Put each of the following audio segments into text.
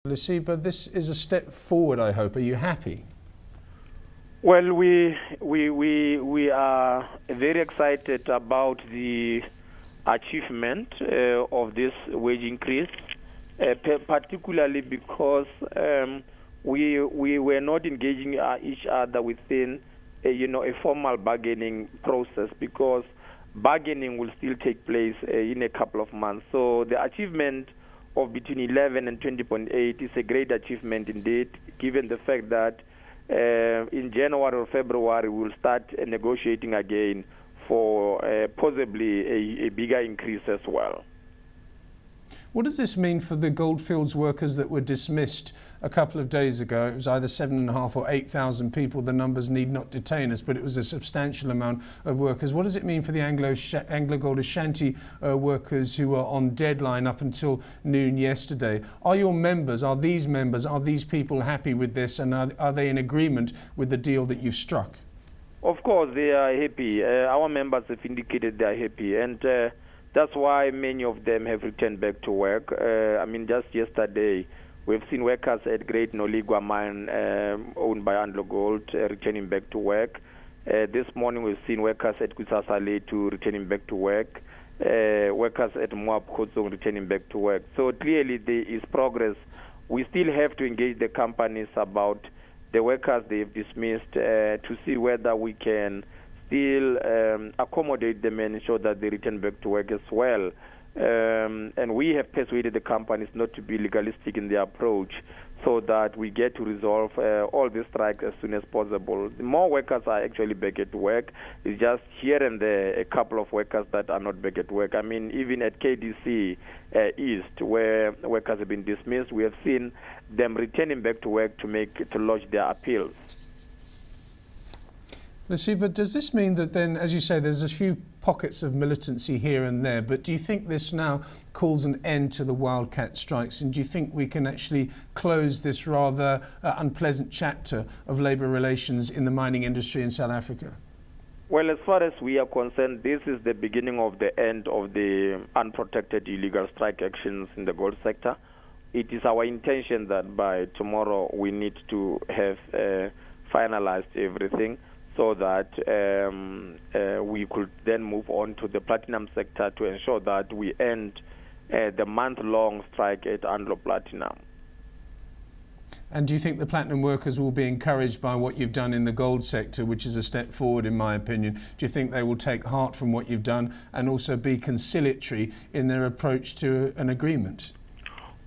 Lesiba, this is a step forward, I hope. Are you happy? Well, we are very excited about the achievement of this wage increase, particularly because we were not engaging each other within a formal bargaining process, because bargaining will still take place in a couple of months. So the achievement of between 11 and 20.8 is a great achievement indeed, given the fact that in January or February we'll start negotiating again for possibly a bigger increase as well. What does this mean for the goldfields workers that were dismissed a couple of days ago? It was either 7,500 or 8,000 people. The numbers need not detain us, but it was a substantial amount of workers. What does it mean for the Anglo-Gold Ashanti workers who were on deadline up until noon yesterday? Are these people happy with this, and are they in agreement with the deal that you've struck? Of course, they are happy. Our members have indicated they are happy, and that's why many of them have returned back to work. Just yesterday, we've seen workers at Great Noligwa mine owned by AngloGold returning back to work. This morning, we've seen workers at Kusasa returning back to work. Workers at Moab Khotsong returning back to work. So clearly, there is progress. We still have to engage the companies about the workers they've dismissed to see whether we can still accommodate them and ensure that they return back to work as well. And we have persuaded the companies not to be legalistic in their approach, so that we get to resolve all these strikes as soon as possible. The more workers are actually back at work. It's just here and there a couple of workers that are not back at work. Even at KDC East, where workers have been dismissed, we have seen them returning back to work to lodge their appeals. Lesiba, does this mean that then, as you say, there's a few pockets of militancy here and there, but do you think this now calls an end to the wildcat strikes, and do you think we can actually close this rather unpleasant chapter of labour relations in the mining industry in South Africa? Well, as far as we are concerned, this is the beginning of the end of the unprotected illegal strike actions in the gold sector. It is our intention that by tomorrow we need to have finalized everything, so that we could then move on to the platinum sector to ensure that we end the month-long strike at Anglo Platinum. And do you think the platinum workers will be encouraged by what you've done in the gold sector, which is a step forward in my opinion? Do you think they will take heart from what you've done and also be conciliatory in their approach to an agreement?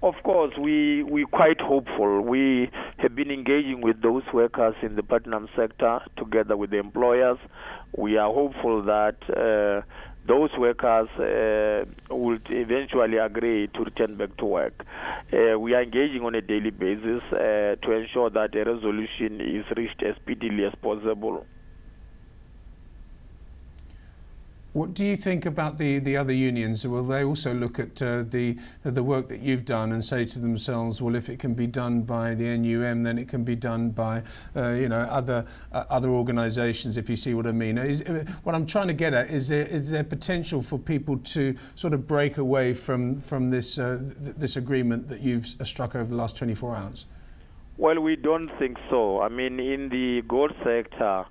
Of course, we're quite hopeful. We have been engaging with those workers in the platinum sector together with the employers. We are hopeful that those workers will eventually agree to return back to work. We are engaging on a daily basis to ensure that a resolution is reached as speedily as possible. What do you think about the other unions? Will they also look at the work that you've done and say to themselves, well, if it can be done by the NUM, then it can be done by other organisations, if you see what I mean? What I'm trying to get at is there potential for people to sort of break away from this agreement that you've struck over the last 24 hours? Well, we don't think so. In the gold sector,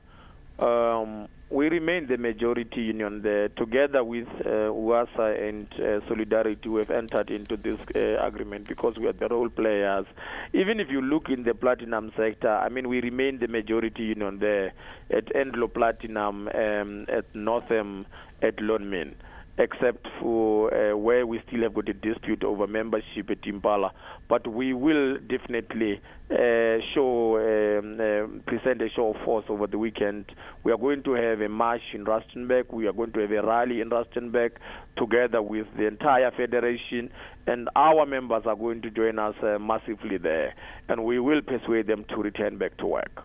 we remain the majority union there. Together with UASA and Solidarity, we have entered into this agreement because we are the role players. Even if you look in the platinum sector, we remain the majority union there at Anglo Platinum, at Northam, at Lonmin, except for where we still have got a dispute over membership at Impala. But we will definitely present a show of force over the weekend. We are going to have a march in Rustenburg. We are going to have a rally in Rustenburg together with the entire federation, and our members are going to join us massively there, and we will persuade them to return back to work.